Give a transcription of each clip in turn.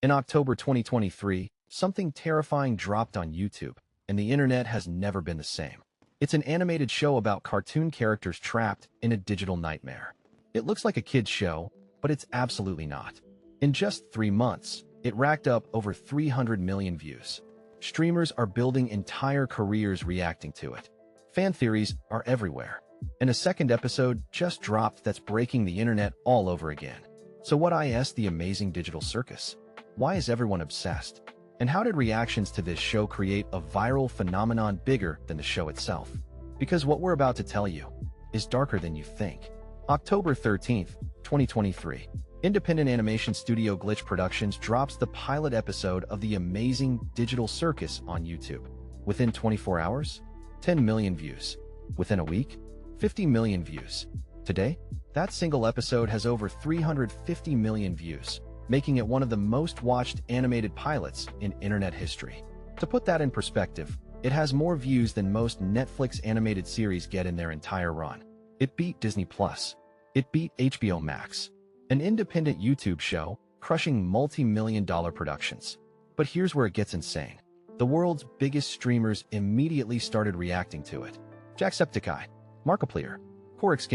In October 2023, something terrifying dropped on YouTube, and the internet has never been the same. It's an animated show about cartoon characters trapped in a digital nightmare. It looks like a kid's show, but it's absolutely not. In just 3 months, it racked up over 300 million views. Streamers are building entire careers reacting to it. Fan theories are everywhere. And a second episode just dropped that's breaking the internet all over again. So what is the Amazing Digital Circus? Why is everyone obsessed? And how did reactions to this show create a viral phenomenon bigger than the show itself? Because what we're about to tell you is darker than you think. October 13th, 2023. Independent animation studio Glitch Productions drops the pilot episode of the Amazing Digital Circus on YouTube. Within 24 hours, 10 million views. Within a week, 50 million views. Today, that single episode has over 350 million views, making it one of the most watched animated pilots in internet history. To put that in perspective, it has more views than most Netflix animated series get in their entire run. It beat Disney+. It beat HBO Max. An independent YouTube show, crushing multi-million-dollar productions. But here's where it gets insane. The world's biggest streamers immediately started reacting to it. Jacksepticeye, Markiplier,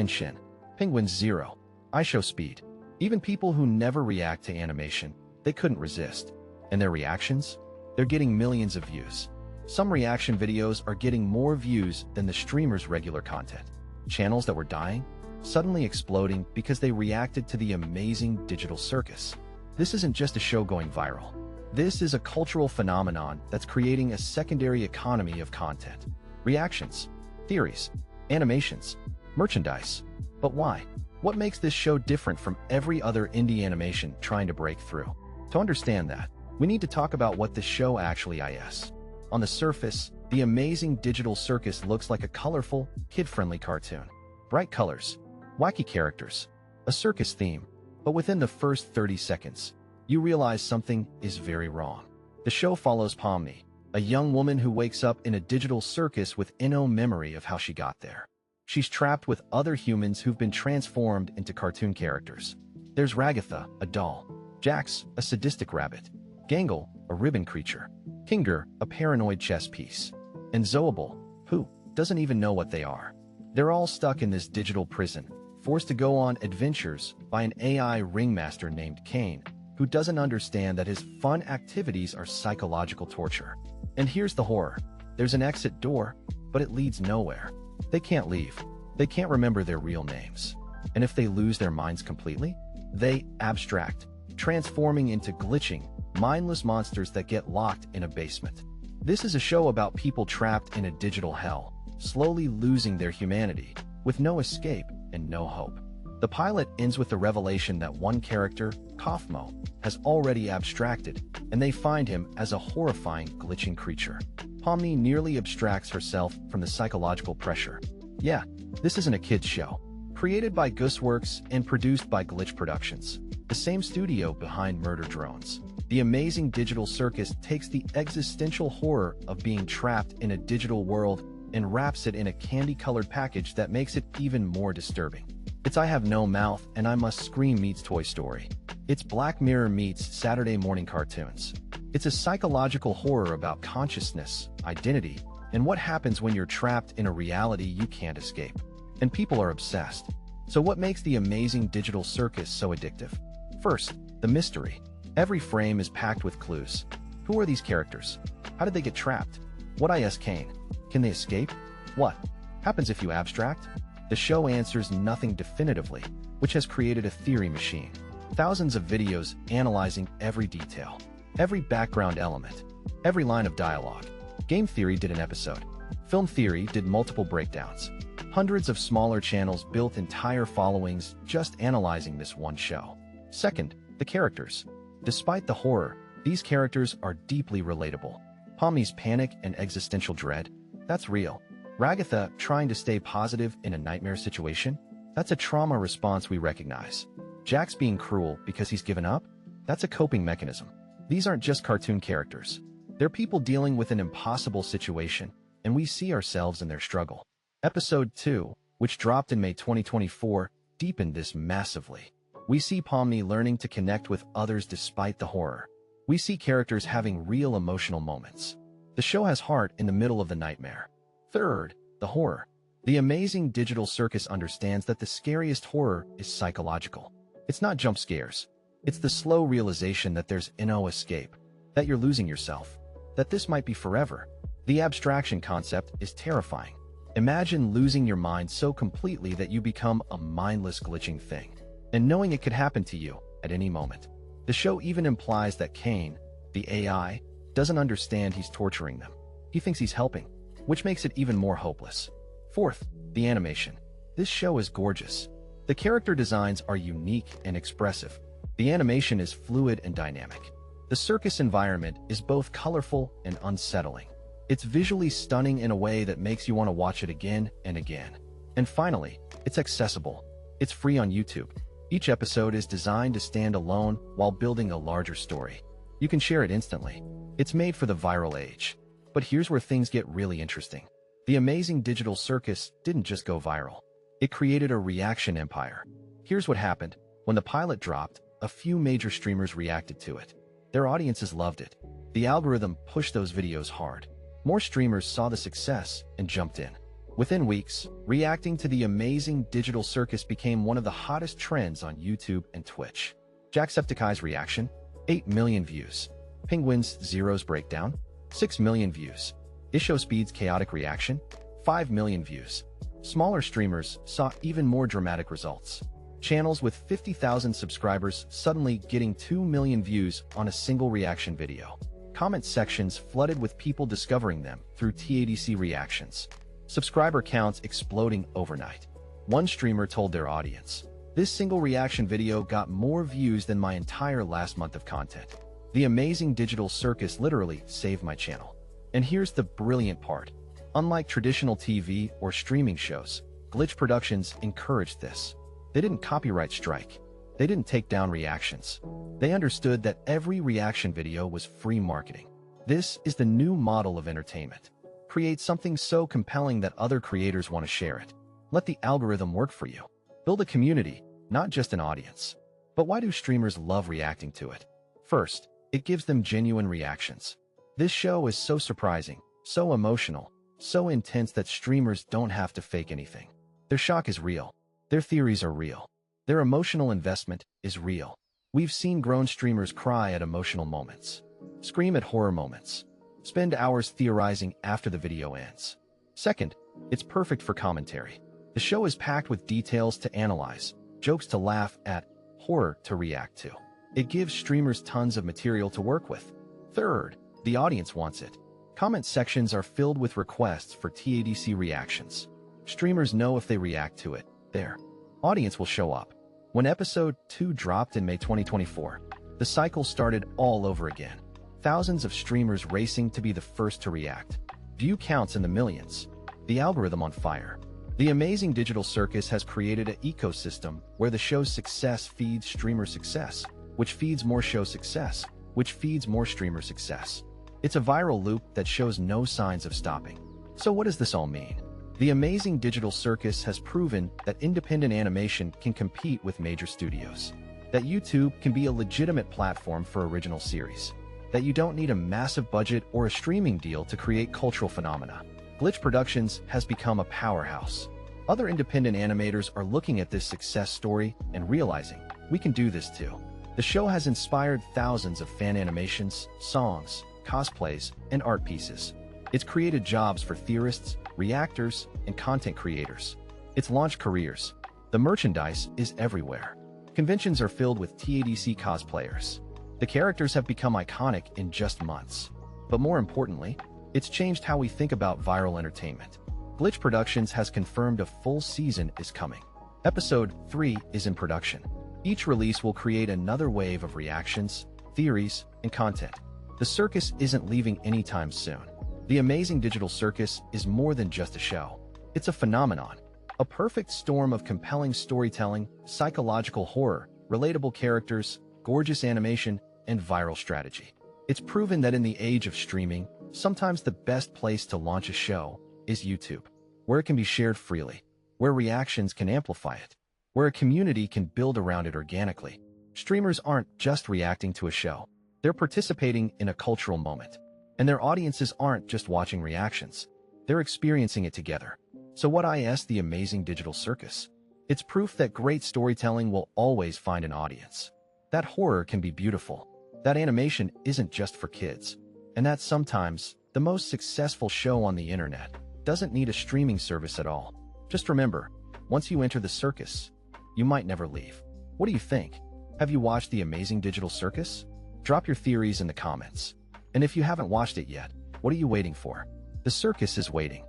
Shin, Penguins Zero, iShowSpeed. Even people who never react to animation, they couldn't resist. And their reactions? They're getting millions of views. Some reaction videos are getting more views than the streamer's regular content. Channels that were dying, suddenly exploding because they reacted to the Amazing Digital Circus. This isn't just a show going viral. This is a cultural phenomenon that's creating a secondary economy of content. Reactions, theories, animations, merchandise. But why? What makes this show different from every other indie animation trying to break through? To understand that, we need to talk about what this show actually is. On the surface, the Amazing Digital Circus looks like a colorful, kid-friendly cartoon. Bright colors, wacky characters, a circus theme. But within the first 30 seconds, you realize something is very wrong. The show follows Pomni, a young woman who wakes up in a digital circus with no memory of how she got there. She's trapped with other humans who've been transformed into cartoon characters. There's Ragatha, a doll, Jax, a sadistic rabbit, Gangle, a ribbon creature, Kinger, a paranoid chess piece, and Zoable, who doesn't even know what they are. They're all stuck in this digital prison, forced to go on adventures by an AI ringmaster named Caine, who doesn't understand that his fun activities are psychological torture. And here's the horror. There's an exit door, but it leads nowhere. They can't leave. They can't remember their real names. And if they lose their minds completely, they abstract, transforming into glitching, mindless monsters that get locked in a basement. This is a show about people trapped in a digital hell, slowly losing their humanity, with no escape and no hope. The pilot ends with the revelation that one character, Kaufmo, has already abstracted, and they find him as a horrifying, glitching creature. Pomni nearly abstracts herself from the psychological pressure. Yeah, this isn't a kid's show. Created by Goosworks and produced by Glitch Productions, the same studio behind Murder Drones. The Amazing Digital Circus takes the existential horror of being trapped in a digital world and wraps it in a candy-colored package that makes it even more disturbing. It's I Have No Mouth and I Must Scream meets Toy Story. It's Black Mirror meets Saturday morning cartoons. It's a psychological horror about consciousness, identity, and what happens when you're trapped in a reality you can't escape. And people are obsessed. So what makes the Amazing Digital Circus so addictive? First, the mystery. Every frame is packed with clues. Who are these characters? How did they get trapped? What is Caine? Can they escape? What happens if you abstract? The show answers nothing definitively, which has created a theory machine. Thousands of videos analyzing every detail, every background element, every line of dialogue. Game Theory did an episode. Film Theory did multiple breakdowns. Hundreds of smaller channels built entire followings just analyzing this one show. Second, the characters. Despite the horror, these characters are deeply relatable. Pomni's panic and existential dread, that's real. Ragatha trying to stay positive in a nightmare situation, that's a trauma response we recognize. Jax being cruel because he's given up, that's a coping mechanism. These aren't just cartoon characters. They're people dealing with an impossible situation, and we see ourselves in their struggle. Episode 2, which dropped in May 2024, deepened this massively. We see Pomni learning to connect with others despite the horror. We see characters having real emotional moments. The show has heart in the middle of the nightmare. Third, the horror. The Amazing Digital Circus understands that the scariest horror is psychological. It's not jump scares. It's the slow realization that there's no escape, that you're losing yourself, that this might be forever. The abstraction concept is terrifying. Imagine losing your mind so completely that you become a mindless glitching thing, and knowing it could happen to you at any moment. The show even implies that Caine, the AI, doesn't understand he's torturing them. He thinks he's helping, which makes it even more hopeless. Fourth, the animation. This show is gorgeous. The character designs are unique and expressive. The animation is fluid and dynamic. The circus environment is both colorful and unsettling. It's visually stunning in a way that makes you want to watch it again and again. And finally, it's accessible. It's free on YouTube. Each episode is designed to stand alone while building a larger story. You can share it instantly. It's made for the viral age. But here's where things get really interesting. The Amazing Digital Circus didn't just go viral. It created a reaction empire. Here's what happened. When the pilot dropped, a few major streamers reacted to it. Their audiences loved it. The algorithm pushed those videos hard. More streamers saw the success and jumped in. Within weeks, reacting to the Amazing Digital Circus became one of the hottest trends on YouTube and Twitch. Jacksepticeye's reaction, 8 million views. Penguin's Zero's breakdown, 6 million views. Ishospeed's chaotic reaction, 5 million views. Smaller streamers saw even more dramatic results. Channels with 50,000 subscribers suddenly getting 2 million views on a single reaction video. Comment sections flooded with people discovering them through TADC reactions. Subscriber counts exploding overnight. One streamer told their audience, "This single reaction video got more views than my entire last month of content. The Amazing Digital Circus literally saved my channel." And here's the brilliant part. Unlike traditional TV or streaming shows, Glitch Productions encouraged this. They didn't copyright strike. They didn't take down reactions. They understood that every reaction video was free marketing. This is the new model of entertainment. Create something so compelling that other creators want to share it. Let the algorithm work for you. Build a community, not just an audience. But why do streamers love reacting to it? First, it gives them genuine reactions. This show is so surprising, so emotional, so intense that streamers don't have to fake anything. Their shock is real. Their theories are real. Their emotional investment is real. We've seen grown streamers cry at emotional moments, scream at horror moments, spend hours theorizing after the video ends. Second, it's perfect for commentary. The show is packed with details to analyze, jokes to laugh at, horror to react to. It gives streamers tons of material to work with. Third, the audience wants it. Comment sections are filled with requests for TADC reactions. Streamers know if they react to it, their audience will show up. When episode 2 dropped in May 2024, the cycle started all over again. Thousands of streamers racing to be the first to react. View counts in the millions. The algorithm on fire. The Amazing Digital Circus has created an ecosystem where the show's success feeds streamer success, which feeds more show success, which feeds more streamer success. It's a viral loop that shows no signs of stopping. So what does this all mean? The Amazing Digital Circus has proven that independent animation can compete with major studios. That YouTube can be a legitimate platform for original series. That you don't need a massive budget or a streaming deal to create cultural phenomena. Glitch Productions has become a powerhouse. Other independent animators are looking at this success story and realizing, we can do this too. The show has inspired thousands of fan animations, songs, cosplays, and art pieces. It's created jobs for theorists, reactors, and content creators. It's launched careers. The merchandise is everywhere. Conventions are filled with TADC cosplayers. The characters have become iconic in just months. But more importantly, it's changed how we think about viral entertainment. Glitch Productions has confirmed a full season is coming. Episode 3 is in production. Each release will create another wave of reactions, theories, and content. The circus isn't leaving anytime soon. The Amazing Digital Circus is more than just a show. It's a phenomenon. A perfect storm of compelling storytelling, psychological horror, relatable characters, gorgeous animation, and viral strategy. It's proven that in the age of streaming, sometimes the best place to launch a show is YouTube, where it can be shared freely, where reactions can amplify it, where a community can build around it organically. Streamers aren't just reacting to a show. They're participating in a cultural moment, and their audiences aren't just watching reactions. They're experiencing it together. So what is the Amazing Digital Circus? It's proof that great storytelling will always find an audience. That horror can be beautiful. That animation isn't just for kids. And that sometimes, the most successful show on the internet doesn't need a streaming service at all. Just remember, once you enter the circus, you might never leave. What do you think? Have you watched the Amazing Digital Circus? Drop your theories in the comments. And if you haven't watched it yet, what are you waiting for? The circus is waiting.